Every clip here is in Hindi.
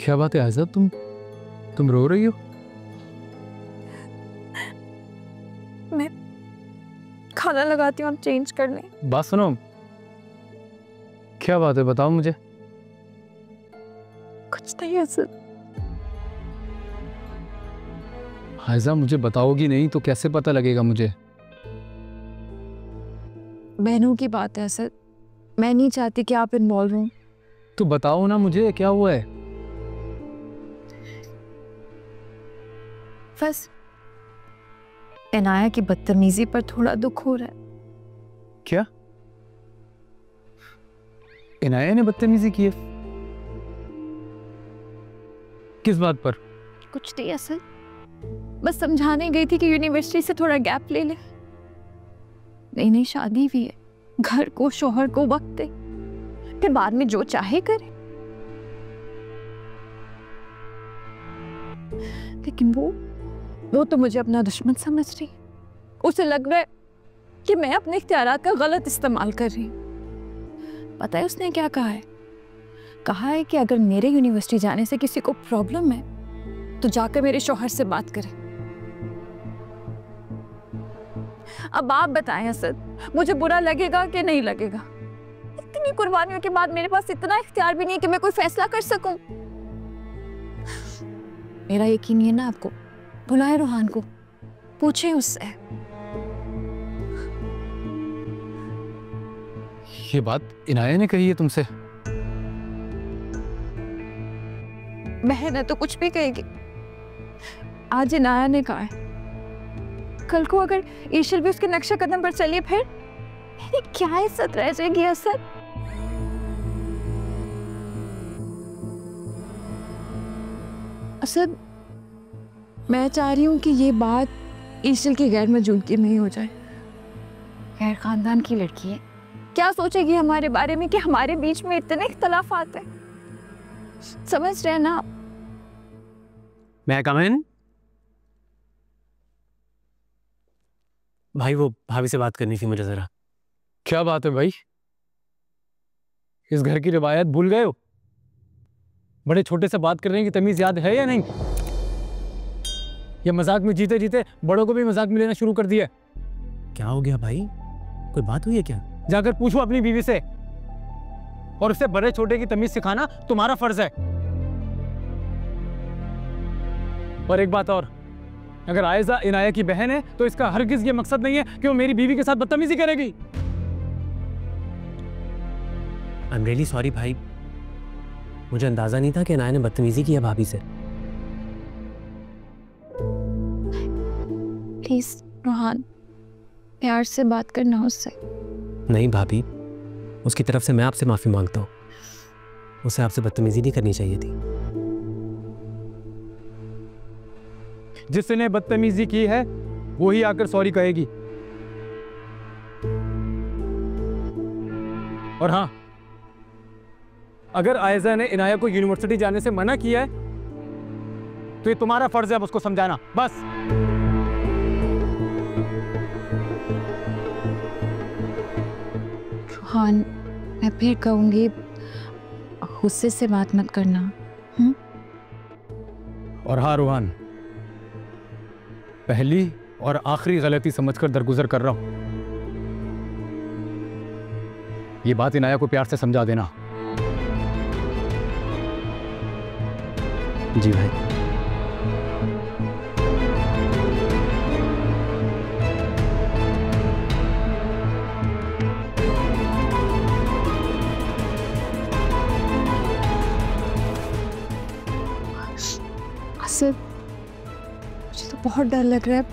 क्या बात है आयशा, तुम रो रही हो? मैं खाना लगाती हूँ, आप चेंज कर लें। बात सुनो, क्या बात है बताओ मुझे। कुछ नहीं असद। आयशा मुझे बताओगी नहीं तो कैसे पता लगेगा मुझे? बहनों की बात है असद, मैं नहीं चाहती कि आप इन्वॉल्व हों। तो बताओ ना मुझे क्या हुआ है। बस इनाया की बदतमीजी पर थोड़ा दुख हो रहा है। क्या इनाया ने बदतमीजी की है? किस बात पर? कुछ नहीं असद, बस समझाने गई थी कि यूनिवर्सिटी से थोड़ा गैप ले ले। नई नई शादी भी है, घर को शोहर को वक्त दे, फिर बाद में जो चाहे करे। लेकिन वो तो मुझे अपना दुश्मन समझ रही। उसे लग रहा है कि मैं अपने इख्तियारात का गलत इस्तेमाल कर रही हूँ। पता है उसने क्या कहा है? कहा है कि अगर मेरे यूनिवर्सिटी जाने से किसी को प्रॉब्लम है तो जाकर मेरे शौहर से बात करे। अब आप बताएं असद, मुझे बुरा लगेगा कि नहीं लगेगा? इतनी कुर्बानियों के बाद मेरे पास इतना इख्तियार भी नहीं है कि मैं कोई फैसला कर सकूं। मेरा यकीन है ना आपको। बुलाए रूहान को, पूछें उससे। ये बात इनाया ने कही है तुमसे? बहन है तो कुछ भी कहेगी। आज इनाया ने कहा है, कल को अगर ईशल भी उसके नक्शे कदम पर चलिए फिर मेरी क्या इज्जत रह जाएगी असद? असद, मैं चाह रही हूँ कि ये बात ईशल की गैर मौजूदगी में ही हो जाए। गैर खानदान की लड़की है, क्या सोचेगी हमारे बारे में कि हमारे बीच में इतने इख्तलाफात हैं? समझ रहे ना? मैं कम इन? भाई वो भाभी से बात करनी थी मुझे जरा। क्या बात है भाई, इस घर की रिवायत भूल गए हो? बड़े छोटे से बात करने की तमीज याद है या नहीं? ये मजाक में जीते जीते बड़ों को भी मजाक में लेना शुरू कर दिया। क्या हो गया भाई, कोई बात हुई है क्या? जाकर पूछो अपनी बीवी से, और उसे बड़े छोटे की तमीज सिखाना तुम्हारा फर्ज है। और एक बात और, अगर आयशा इनाया की बहन है तो इसका हरगिज ये मकसद नहीं है कि वो मेरी बीवी के साथ बदतमीजी करेगी। आई एम रियली सॉरी भाई, मुझे अंदाजा नहीं था कि इनाया ने बदतमीजी की है भाभी से। प्लीज रूहान, प्यार से बात करना उससे। नहीं भाभी, उसकी तरफ से मैं आपसे माफी मांगता हूँ। उसे आपसे बदतमीजी नहीं करनी चाहिए थी। जिसने बदतमीजी की है वो ही आकर सॉरी कहेगी। और हाँ, अगर आयशा ने इनाया को यूनिवर्सिटी जाने से मना किया है तो ये तुम्हारा फर्ज है अब उसको समझाना, बस। रूहान, मैं फिर कहूंगी, गुस्से से बात मत करना। और हाँ रूहान, पहली और आखिरी गलती समझकर दरगुजर कर रहा हूं। ये बात इनाया को प्यार से समझा देना। जी भाई। असद, मुझे तो बहुत डर लग रहा है,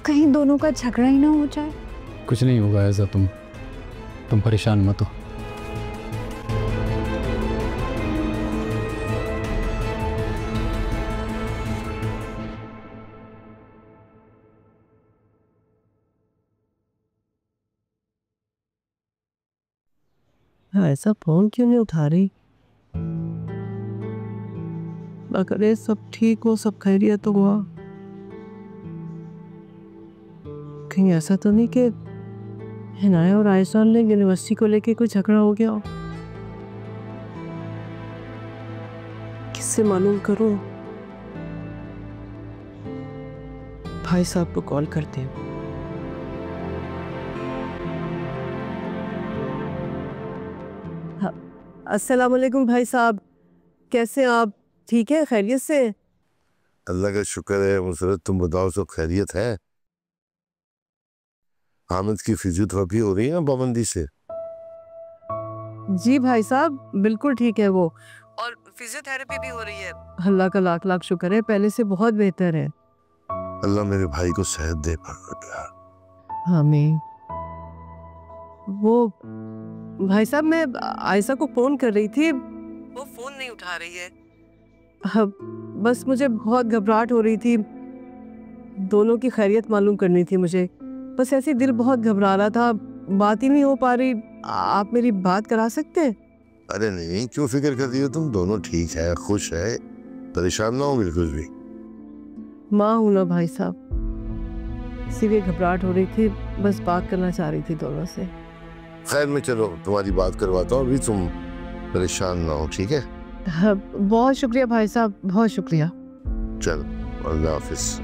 कहीं दोनों का झगड़ा ही ना हो जाए। कुछ नहीं होगा ऐसा, तुम परेशान मत हो। ऐसा फोन क्यों नहीं उठा रही? अगर सब ठीक हो, सब खैरियत तो हुआ, कहीं ऐसा तो नहीं कि इनाया और आयशा ने यूनिवर्सिटी को लेके कोई झगड़ा हो गया हो? किससे मालूम करूं? भाई साहब को कॉल करते हैं। अस्सलाम वालेकुम भाई साहब, कैसे हैं आप? ठीक है, खैरियत से? अल्लाह का शुक्र है मुसरत, तुम बताओ सब खैरियत है? हामिद की फिजियोथेरेपी हो रही है पाबंदी से? जी भाई साहब, बिल्कुल ठीक है वो, और फिजियोथेरेपी भी हो रही है। अल्लाह का लाख लाख शुक्र है, पहले से बहुत बेहतर है। अल्लाह मेरे भाई को सेहत दे प्यार। आमीन। वो भाई साहब, मैं आयशा को फोन कर रही थी, वो फोन नहीं उठा रही है। बस मुझे बहुत घबराहट हो रही थी, दोनों की खैरियत मालूम करनी थी मुझे। बस ऐसे दिल बहुत घबरा रहा था, बात ही नहीं हो पा रही। आप मेरी बात करा सकते हैं? अरे नहीं, क्यों फिक्र कर रही हो तुम? दोनों ठीक है, खुश है, परेशान ना हो बिल्कुल भी। माँ हूं ना भाई साहब, इसीलिए घबराहट हो रही थी, बस बात करना चाह रही थी दोनों से। खैर मैं चलो तुम्हारी बात करवाता हूँ, अभी तुम परेशान ना हो, ठीक है? हाँ, बहुत शुक्रिया भाई साहब, बहुत शुक्रिया। चलो, अल्लाह हाफिज।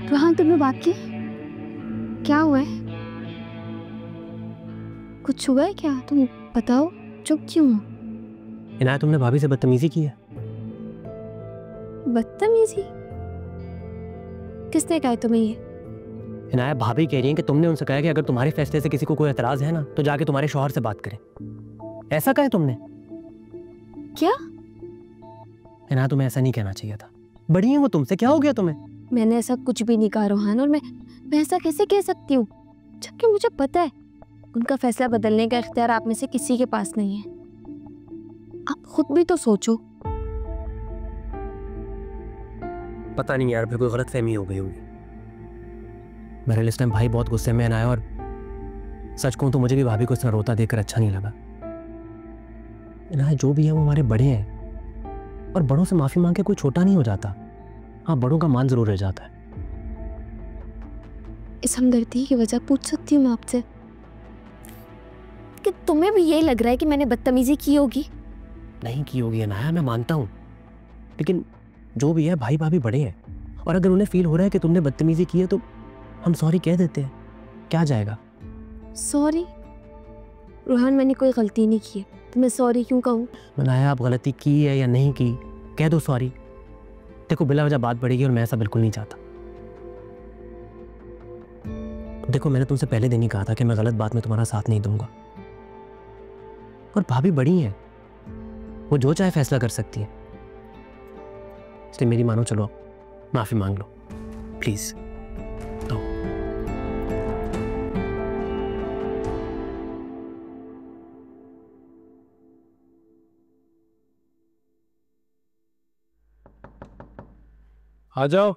रोहान, तुमने बात की? क्या हुआ है? कुछ हुआ है क्या? तुम बताओ, चुप क्यों हो? इनाया, तुमने भाभी से बदतमीजी की है। बदतमीजी? किसने कहा तुम्हें ये? इनाया, भाभी कह रही है कि तुमने उनसे कहा कि अगर तुम्हारे फैसले से किसी को कोई एतराज है ना, तो जाके तुम्हारे शौहर से बात करें। ऐसा कहा तुमने? क्या? इनाया, तुम्हें ऐसा नहीं कहना चाहिए था। बड़ी है वो तुमसे, क्या हो गया तुम्हें? मैंने ऐसा कुछ भी नहीं कहा रोहान, और मैं ऐसा कैसे कह सकती हूँ, जबकि मुझे पता है उनका फैसला बदलने का इख्तियार आप में से किसी के पास नहीं है। आप खुद भी तो सोचो। पता नहीं यार, फिर कोई गलतफहमी हो गई होगी। मेरे लिए इस टाइम भाई बहुत गुस्से में आया, और सच कहूं तो मुझे भी भाभी को इतना रोता देखकर अच्छा नहीं लगा। इनाया, जो भी है वो हमारे बड़े हैं, और बड़ों से माफी मांग के कोई छोटा नहीं हो जाता। हाँ, बड़ों का मान जरूर रह जाता है। इस हमदर्दी की वजह पूछ सकती हूँ मैं आपसे कि तुम्हें भी यही लग रहा है कि मैंने बदतमीजी की होगी? नहीं की होगी इनाया, मैं मानता हूँ, लेकिन जो भी है भाई भाभी बड़े हैं, और अगर उन्हें फील हो रहा है कि तुमने बदतमीजी की है तो हम सॉरी कह देते हैं, क्या जाएगा? सॉरी? रोहान, मैंने कोई गलती नहीं की है, तो मैं सॉरी क्यों कहूँ? इनाया, आप गलती की है या नहीं की, कह दो सॉरी। देखो, बिला वजह बात बढ़ेगी और मैं ऐसा बिल्कुल नहीं चाहता। देखो, मैंने तुमसे पहले दिन ही कहा था कि मैं गलत बात में तुम्हारा साथ नहीं दूंगा, और भाभी बड़ी हैं, वो जो चाहे फैसला कर सकती है। इसलिए मेरी मानो, चलो माफी मांग लो प्लीज। तो आ जाओ।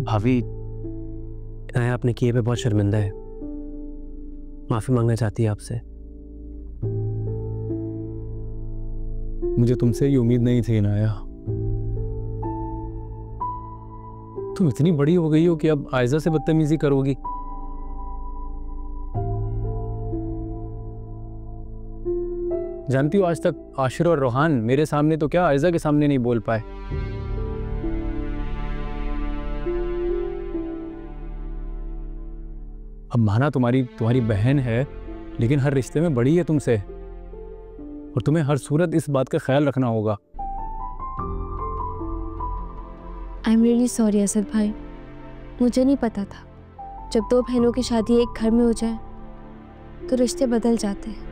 भाभी, इनाया अपने किए पे बहुत शर्मिंदा है, माफी मांगना चाहती है आपसे। मुझे तुमसे ये उम्मीद नहीं थी इनाया। तुम इतनी बड़ी हो गई हो कि अब आयजा से बदतमीजी करोगी। जानती हो, आज तक आशिर और रोहान मेरे सामने तो क्या, आयजा के सामने नहीं बोल पाए। अब माना तुम्हारी बहन है, लेकिन हर रिश्ते में बड़ी है तुमसे, और तुम्हें हर सूरत इस बात का ख्याल रखना होगा। I am really sorry Asad भाई, मुझे नहीं पता था जब दो बहनों की शादी एक घर में हो जाए तो रिश्ते बदल जाते हैं।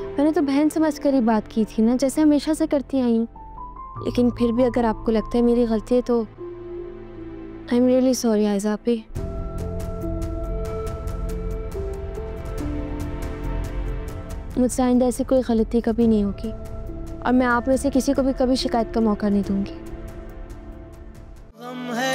मैंने तो बहन समझकर ही बात की थी ना, जैसे हमेशा से करती आई हूँ, लेकिन फिर भी अगर आपको लगता है मेरी गलती है तो I am really sorry Aiza पे। मुझसे आइंदा ऐसी कोई गलती कभी नहीं होगी और मैं आप में से किसी को भी कभी शिकायत का मौका नहीं दूंगी। गम है